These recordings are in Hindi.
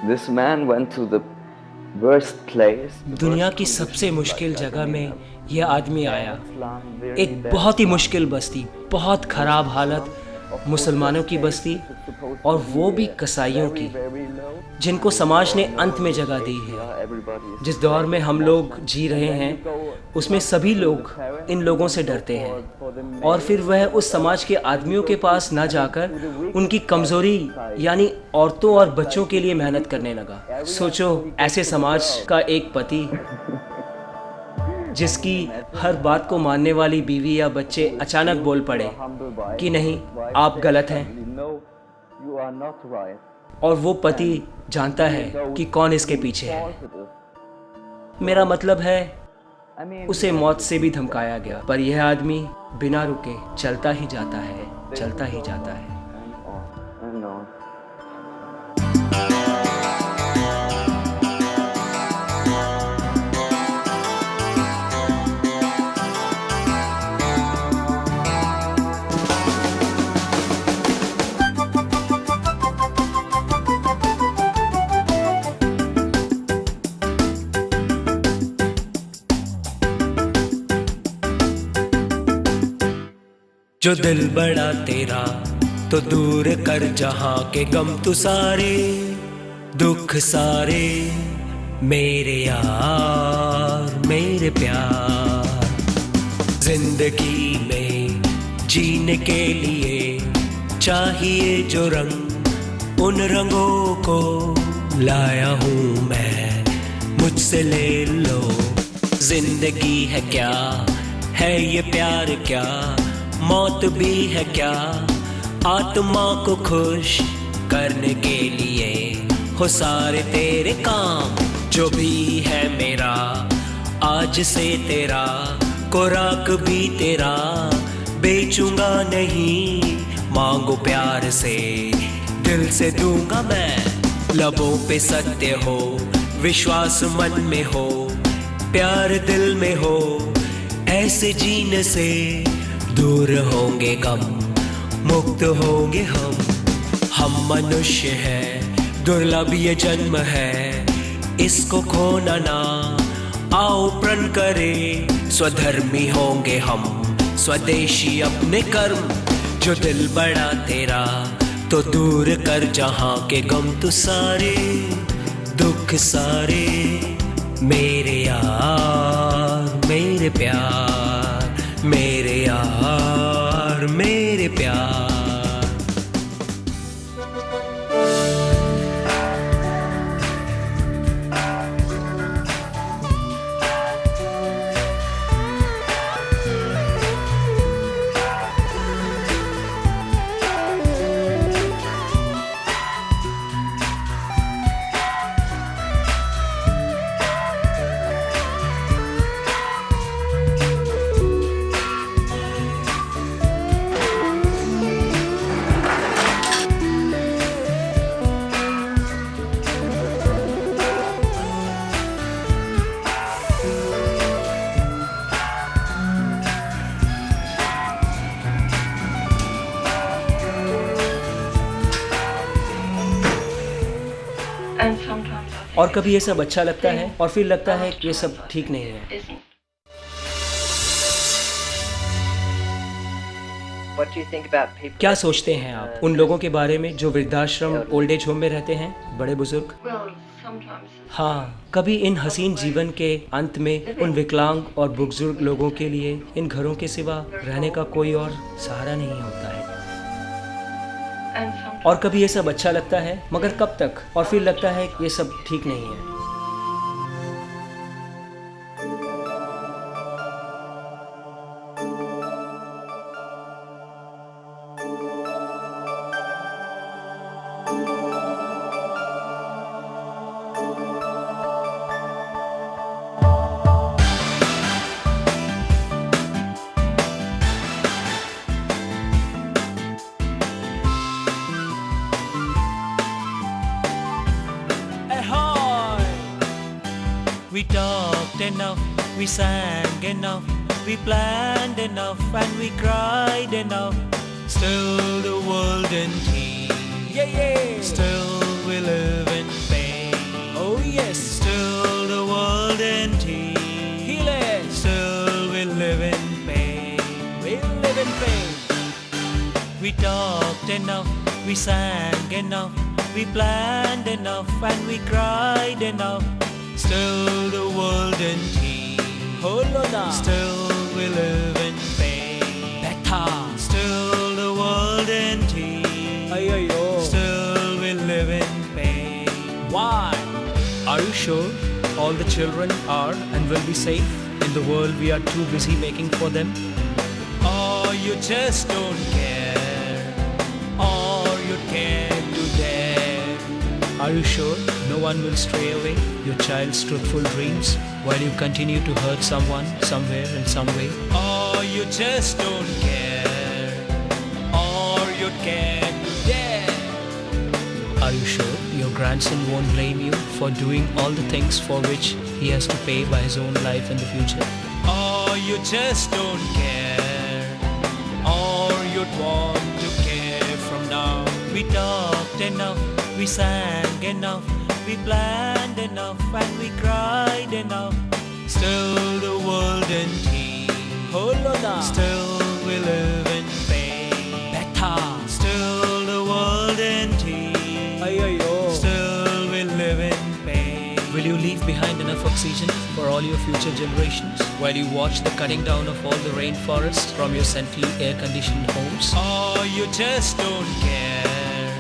This man went to the worst place. दुनिया की सबसे मुश्किल जगह में यह आदमी आया। एक बहुत ही मुश्किल बस्ती, बहुत ख़राब हालत, मुसलमानों की बस्ती, और वो भी कसाईयों की, जिनको समाज ने अंत में जगह दी है। जिस दौर में हम लोग जी रहे हैं उसमें सभी लोग इन लोगों से डरते हैं, और फिर वह उस समाज के आदमियों के पास ना जाकर उनकी कमज़ोरी यानी औरतों और बच्चों के लिए मेहनत करने लगा। सोचो, ऐसे समाज का एक पति जिसकी हर बात को मानने वाली बीवी या बच्चे अचानक बोल पड़े कि नहीं, आप गलत हैं, और वो पति जानता है कि कौन इसके पीछे है। मेरा मतलब है, उसे मौत से भी धमकाया गया, पर यह आदमी बिना रुके चलता ही जाता है, चलता ही जाता है। जो दिल बड़ा तेरा तो दूर कर जहां के गम तू सारे, दुख सारे, मेरे यार मेरे प्यार। जिंदगी में जीने के लिए चाहिए जो रंग, उन रंगों को लाया हूँ मैं, मुझसे ले लो। जिंदगी है क्या, है ये प्यार क्या, मौत भी है क्या, आत्मा को खुश करने के लिए हो सारे तेरे काम। जो भी है मेरा आज से तेरा, खुराक भी तेरा, बेचूंगा नहीं, मांगो प्यार से, दिल से दूंगा मैं। लबों पे सत्य हो, विश्वास मन में हो, प्यार दिल में हो, ऐसे जीने से दूर होंगे गम, मुक्त होंगे हम। हम मनुष्य हैं, दुर्लभ ये जन्म है, इसको खोना ना, आओ प्रण करें, स्वधर्मी होंगे हम, स्वदेशी अपने कर्म। जो दिल बड़ा तेरा तो दूर कर जहां के गम तू सारे, दुख सारे, मेरे यार मेरे प्यार, मेरे यार मेरे प्यार। और कभी ये सब अच्छा लगता है और फिर लगता है कि ये सब ठीक नहीं है। क्या सोचते हैं आप उन लोगों के बारे में जो वृद्धाश्रम, ओल्ड एज होम में रहते हैं, बड़े बुजुर्ग? हाँ, कभी इन हसीन जीवन के अंत में उन विकलांग और बुजुर्ग लोगों के लिए इन घरों के सिवा रहने का कोई और सहारा नहीं होता है। और कभी ये सब अच्छा लगता है, मगर कब तक, और फिर लगता है कि ये सब ठीक नहीं है। We talked enough, we sang enough, we planned enough and we cried enough. Still the world didn't heal. Still we live in pain. yes. Still the world empty. Heal it. Still we live in pain. We'll live in pain. We talked enough, we sang enough, we planned enough and we cried enough. Still the world empty. Hold on now. Still we live in pain. Betha. Still the world empty. Ay, ay, oh. Still we live in pain. Why? Are you sure all the children are and will be safe in the world we are too busy making for them? Or you just don't care, or you can't do that. Are you sure no one will stray away your child's truthful dreams while you continue to hurt someone, somewhere, in some way? Or you just don't care, or you can't do that. Are you sure your grandson won't blame you for doing all the things for which he has to pay by his own life in the future? Or you just don't care, or you'd want to care from now. We talked enough, we sang enough, we planned enough and we cried enough. Still the world empty. Hold on now. Still we live in pain. Betha. Still the world empty. Ay, ay, oh. Still we live in pain. Will you leave behind enough oxygen for all your future generations while you watch the cutting down of all the rainforests from your centrally air-conditioned homes? Or you just don't care,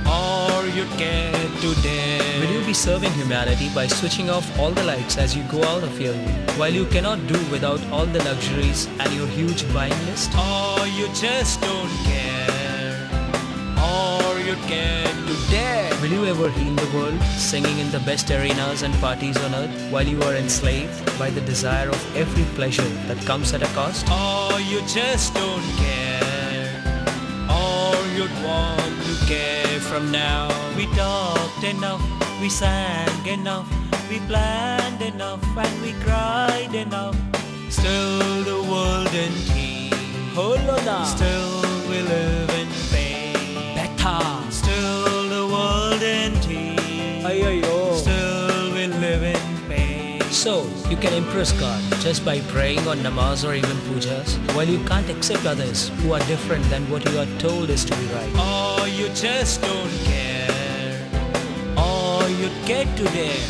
or you can't do that. Will you be serving humanity by switching off all the lights as you go out of your room, while you cannot do without all the luxuries and your huge buying list? Or you just don't care, or you can't do that. Will you ever heal the world, singing in the best arenas and parties on earth, while you are enslaved by the desire of every pleasure that comes at a cost? Or you just don't care, or you'd want to care from now. We talked enough, we sang enough, we planned enough and we cried enough. Still the world empty. Hold on now. Still we live in pain. Betha. Still the world empty. Ay, ay, oh. Still we live in pain. So, you can impress God just by praying on namaz or even pujas, while you can't accept others who are different than what you are told is to be right. Or you just don't care, or you get to there.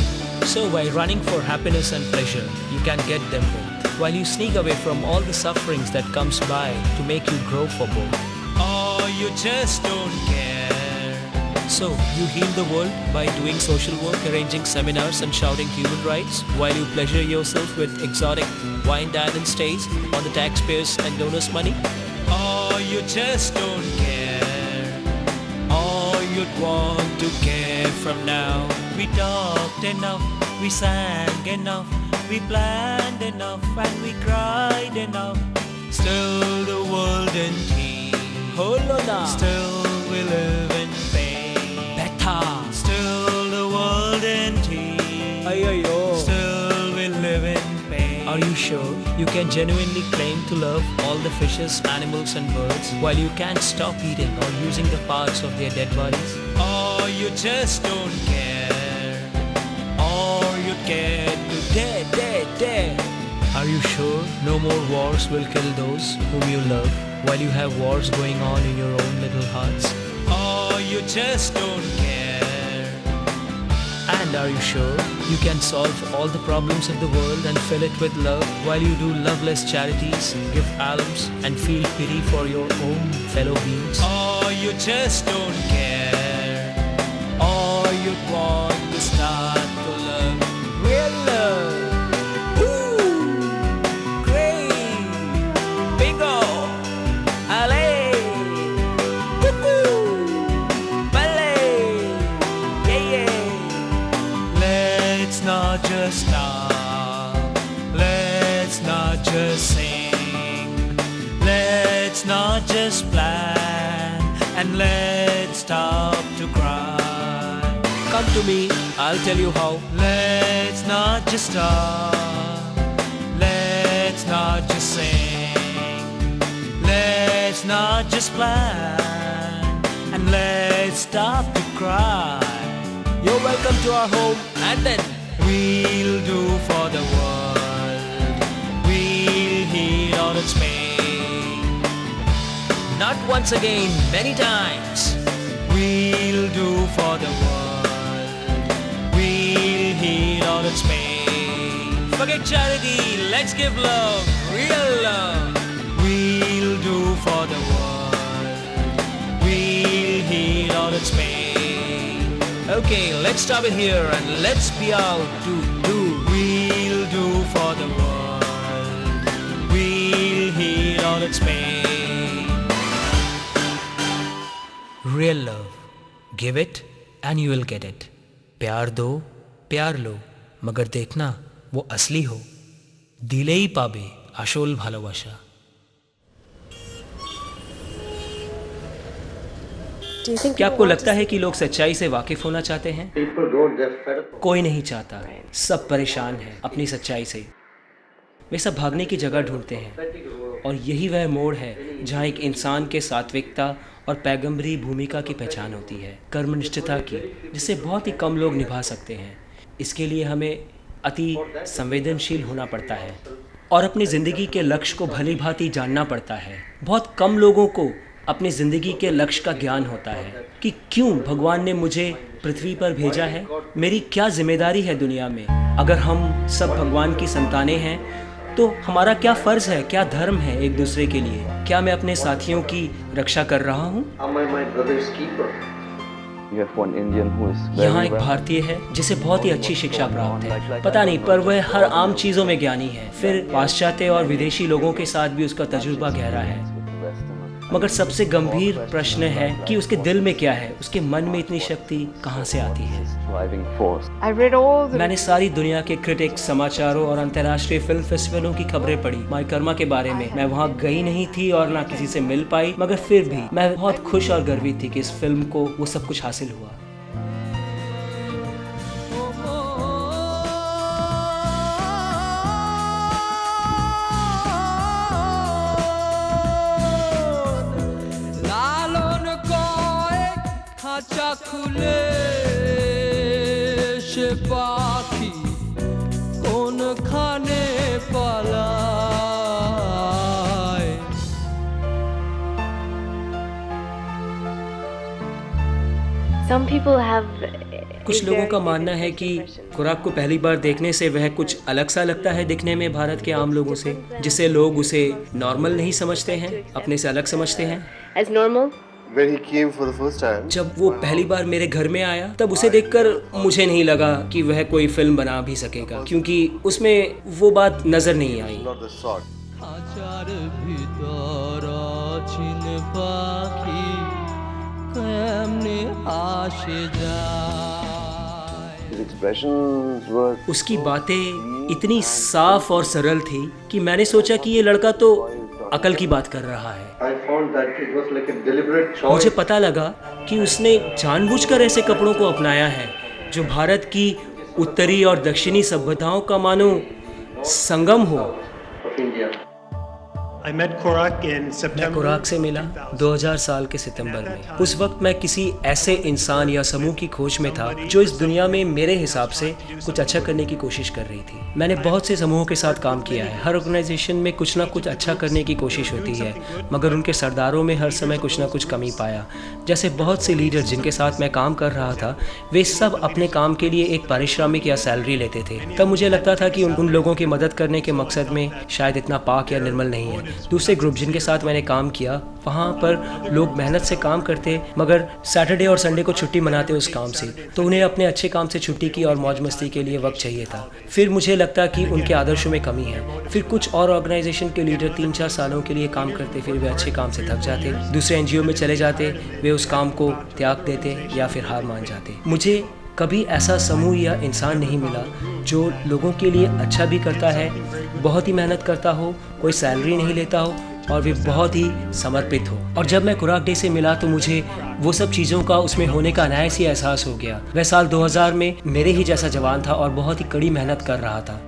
So, by running for happiness and pleasure, you can get them both, while you sneak away from all the sufferings that comes by to make you grow for both. Or you just don't care. So, you heal the world by doing social work, arranging seminars and shouting human rights, while you pleasure yourself with exotic wine dine stays on the taxpayers and donors' money? Or you just don't care, or you'd want to care from now. We talked enough, we sang enough, we planned enough and we cried enough. Still the world empty. Hold on now. Still we live in pain. Betha. Still the world empty. Ay, ay, oh. Still we live in pain. Are you sure you can genuinely claim to love all the fishes, animals and birds while you can't stop eating or using the parts of their dead bodies? Or you just don't care, or you can't do that. Are you sure no more wars will kill those whom you love while you have wars going on in your own little hearts? Or you just don't care. And are you sure you can solve all the problems of the world and fill it with love while you do loveless charities, give alms and feel pity for your own fellow beings? Or you just don't care, or you'd want to start to love. Real love. Ooh. Great. Bingo. Ale. Cuckoo. Ballet. Yeah, yeah. Let's not just stop, let's not just sing, let's not just plan, and let's stop to cry. Come to me, I'll tell you how. Let's not just stop, let's not just sing, let's not just plan, and let's stop to cry. You're welcome to our home and then we'll do for the world. We'll heed all its pain. Not once again, many times. We'll do for the world. We'll heed all its pain. Forget charity, let's give love, real love. We'll do for the world. We'll heed all its pain. Okay, let's stop it here and let's be out to do. We'll do for the world. We'll heed all its pain. Real love. Give it and you will get it. प्यार दो, प्यार लो, मगर देखना वो असली हो. दिलेई पाबे आशोल भालोबाशा. क्या आपको लगता है कि लोग सच्चाई से वाकिफ होना चाहते हैं? कोई नहीं चाहता. सब परेशान हैं अपनी सच्चाई से. वे सब भागने की जगह ढूंढते हैं और यही वह मोड़ है जहाँ एक इंसान के सात्विकता और पैगंबरी भूमिका की पहचान होती है, कर्मनिष्ठता की, जिसे बहुत ही कम लोग निभा सकते हैं. इसके लिए हमें अति संवेदनशील होना पड़ता है और अपनी ज़िंदगी के लक्ष्य को भली भांति जानना पड़ता है. बहुत कम लोगों को अपनी ज़िंदगी के लक्ष्य का ज्ञान होता है कि क्यों भगवान ने मुझे पृथ्वी पर भेजा है, मेरी क्या जिम्मेदारी है दुनिया में. अगर हम सब भगवान की संतानें हैं तो हमारा क्या फ़र्ज़ है, क्या धर्म है एक दूसरे के लिए. क्या मैं अपने साथियों की रक्षा कर रहा हूँ? यहाँ एक भारतीय है जिसे बहुत ही अच्छी शिक्षा प्राप्त है, पता नहीं, पर वह हर आम चीज़ों में ज्ञानी है. फिर पाश्चात्य और विदेशी लोगों के साथ भी उसका तजुर्बा गहरा है. मगर सबसे गंभीर प्रश्न है कि उसके दिल में क्या है, उसके मन में इतनी शक्ति कहाँ से आती है. मैंने सारी दुनिया के क्रिटिक्स, समाचारों और अंतर्राष्ट्रीय फिल्म फेस्टिवलों की खबरें पढ़ी माई कर्मा के बारे में. मैं वहाँ गई नहीं थी और ना किसी से मिल पाई, मगर फिर भी मैं बहुत खुश और गर्वित थी कि इस फिल्म को वो सब कुछ हासिल हुआ. খুলে সে পাখি কোনখানে পালায়. Some people have कुछ लोगों का मानना है कि खुराक को पहली बार देखने से वह कुछ अलग सा लगता है दिखने में भारत के आम लोगों से, जिससे लोग उसे नॉर्मल नहीं समझते हैं, अपने से अलग समझते हैं. as normal. When he came for the first time, जब वो पहली बार मेरे घर में आया तब उसे देखकर मुझे नहीं लगा कि वह कोई फिल्म बना भी सकेगा, क्योंकि उसमें वो बात नजर नहीं आई. not the sort. খাঁচার ভিতর চিন পাখি কেমনে আসে যায়. His expressions were उसकी बातें इतनी साफ और सरल थी कि मैंने सोचा कि ये लड़का तो अकल की बात कर रहा है. I found that it was like a deliberate choice. मुझे पता लगा कि उसने जानबूझकर ऐसे कपड़ों को अपनाया है जो भारत की उत्तरी और दक्षिणी सभ्यताओं का मानो संगम हो. of India. I met Korak in मैं September. खुराक से मिला 2000 साल के सितंबर में. उस वक्त मैं किसी ऐसे इंसान या समूह की खोज में था जो इस दुनिया में मेरे हिसाब से कुछ अच्छा करने की कोशिश कर रही थी. मैंने बहुत से समूहों के साथ काम किया है. हर ऑर्गेनाइजेशन में कुछ ना कुछ अच्छा करने की कोशिश होती है, मगर उनके सरदारों में हर समय कुछ ना कुछ कमी पाया. जैसे बहुत से लीडर जिनके साथ मैं काम कर रहा था, वे सब अपने काम के लिए एक पारिश्रमिक या सैलरी लेते थे. तब मुझे लगता था कि उन लोगों की मदद करने के मकसद में शायद इतना पाक या निर्मल नहीं है. दूसरे ग्रुप जिनके साथ मैंने काम किया, वहाँ पर लोग मेहनत से काम करते मगर सैटरडे और संडे को छुट्टी मनाते उस काम से, तो उन्हें अपने अच्छे काम से छुट्टी की और मौज मस्ती के लिए वक्त चाहिए था. फिर मुझे लगता कि उनके आदर्शों में कमी है. फिर कुछ और ऑर्गेनाइजेशन के लीडर 3-4 सालों के लिए काम करते, फिर वे अच्छे काम से थक जाते, दूसरे NGO में चले जाते, वे उस काम को त्याग देते या फिर हार मान जाते. मुझे कभी ऐसा समूह या इंसान नहीं मिला जो लोगों के लिए अच्छा भी करता है, बहुत ही मेहनत करता हो, कोई सैलरी नहीं लेता हो और वे बहुत ही समर्पित हो. और जब मैं खुराक डे से मिला तो मुझे वो सब चीज़ों का उसमें होने का अनायास ही एहसास हो गया. वह साल 2000 में मेरे ही जैसा जवान था और बहुत ही कड़ी मेहनत कर रहा था.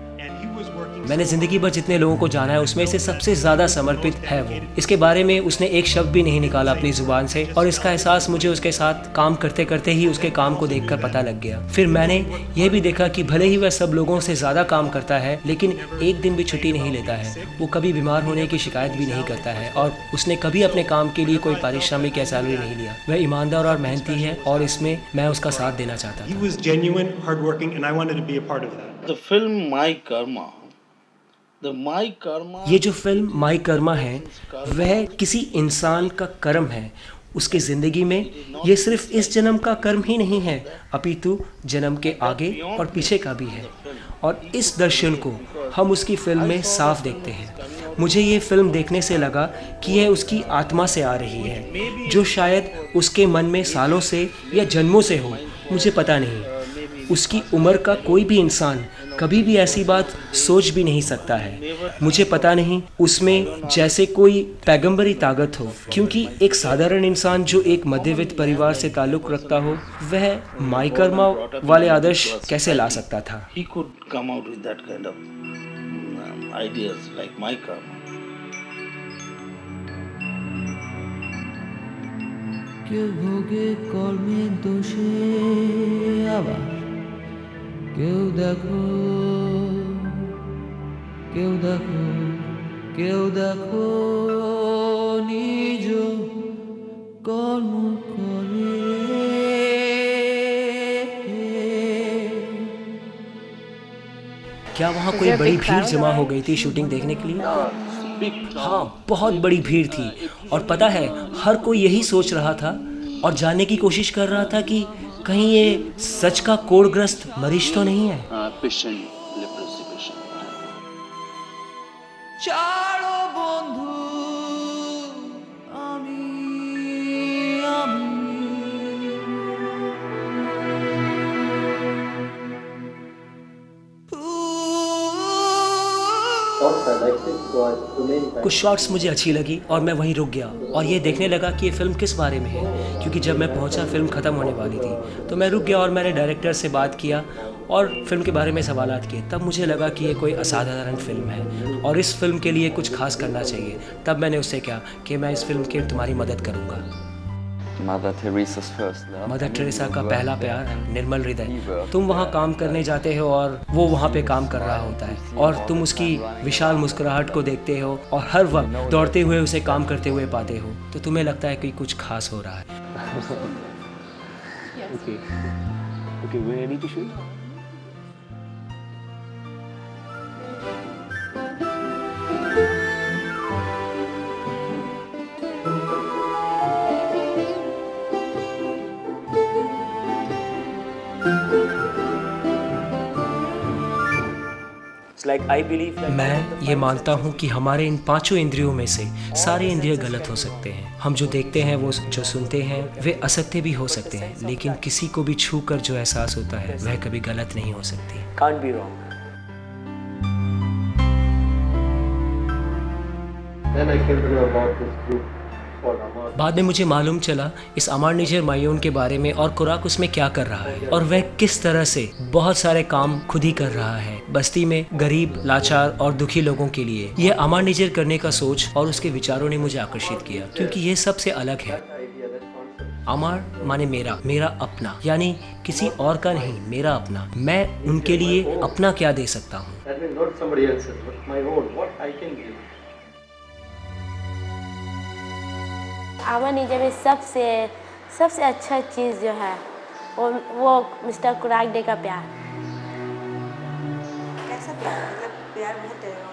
मैंने ज़िंदगी भर जितने लोगों को जाना है उसमें से सबसे ज़्यादा समर्पित है वो। इसके बारे में उसने एक शब्द भी नहीं निकाला अपनी ज़ुबान से, और इसका एहसास मुझे उसके साथ काम करते करते ही उसके काम को देखकर पता लग गया। फिर मैंने यह भी देखा कि भले ही वह सब लोगों से ज़्यादा काम करता है, लेकिन एक दिन भी छुट्टी नहीं लेता है। वो कभी बीमार होने की शिकायत भी नहीं करता है, और उसने कभी अपने काम के लिए कोई पारिश्रमिक या सैलरी नहीं लिया। वह ईमानदार और मेहनती है, और इसमें मैं उसका साथ देना चाहता He था। was genuine, hardworking, and I wanted to be a part of that. The film My Karma. The My Karma. ये जो फिल्म माई कर्मा है वह किसी इंसान का कर्म है उसकी ज़िंदगी में। ये सिर्फ इस जन्म का कर्म ही नहीं है, अपितु जन्म के आगे और पीछे का भी है, और इस दर्शन को हम उसकी फिल्म में साफ देखते हैं। मुझे ये फिल्म देखने से लगा कि यह उसकी आत्मा से आ रही है, जो शायद उसके मन में सालों से या जन्मों से हो, मुझे पता नहीं। उसकी उम्र का कोई भी इंसान कभी भी ऐसी बात सोच भी नहीं सकता है। मुझे पता नहीं उसमें जैसे कोई पैगंबरी ताकत हो, क्योंकि एक साधारण इंसान जो एक मध्यवित्त परिवार से ताल्लुक़ रखता हो, वह माई कर्मा वाले आदर्श कैसे ला सकता था। He could come out with that kind of ideas like My Karma. কেউ ভোগে কর্মের দোষে, আবার কেউ দেখো কেউ দেখো কেউ দেখো নিজ কর্ম করে। क्या वहाँ कोई बड़ी भीड़ जमा हो गई थी शूटिंग देखने के लिए? हाँ, बहुत बड़ी भीड़ थी, और पता है हर कोई यही सोच रहा था और जानने की कोशिश कर रहा था कि कहीं ये सच का कोढ़ग्रस्त मरीज तो नहीं है। Leprosy patient. চারো বন্ধু আমি कुछ शॉट्स मुझे अच्छी लगी और मैं वहीं रुक गया और ये देखने लगा कि ये फिल्म किस बारे में है, क्योंकि जब मैं पहुंचा फिल्म ख़त्म होने वाली थी। तो मैं रुक गया और मैंने डायरेक्टर से बात किया और फिल्म के बारे में सवालात किए। तब मुझे लगा कि ये कोई असाधारण फिल्म है और इस फिल्म के लिए कुछ खास करना चाहिए। तब मैंने उससे कहा कि मैं इस फिल्म की तुम्हारी मदद करूँगा। Mother Teresa's first love. Mother Teresa का पहला प्यार, निर्मल हृदय। तुम वहाँ काम करने जाते हो और वो वहाँ पे काम कर रहा होता है और तुम उसकी विशाल मुस्कुराहट को देखते हो और हर वक्त दौड़ते हुए उसे काम करते हुए पाते हो, तो तुम्हें लगता है कि कुछ खास हो रहा है। Okay, we're ready to shoot? मैं ये मानता हूँ कि हमारे इन पांचों इंद्रियों में से सारे इंद्रिय गलत हो सकते हैं। हम जो देखते हैं, वो जो सुनते हैं, वे असत्य भी हो सकते हैं, लेकिन किसी को भी छू कर जो एहसास होता है वह कभी गलत नहीं हो सकती। Can't be wrong. Then I came to know about this group called Amar. बाद में मुझे मालूम चला इस अमर निजर मायून के बारे में और खुराक उसमें क्या कर रहा है और वह किस तरह से बहुत सारे काम खुद ही कर रहा है बस्ती में गरीब, लाचार और दुखी लोगों के लिए। यह अमर निजर करने का सोच और उसके विचारों ने मुझे आकर्षित किया, क्योंकि ये सबसे अलग है। अमर माने मेरा, मेरा अपना, यानी किसी और का नहीं, मेरा अपना। मैं उनके लिए अपना क्या दे सकता हूँ। That means not somebody else's, but my own. What I can give. अमर निजर में सबसे अच्छा चीज़ जो है वो मिस्टर कुराक डे का प्यार। कैसा प्यार? मतलब प्यार बहुत है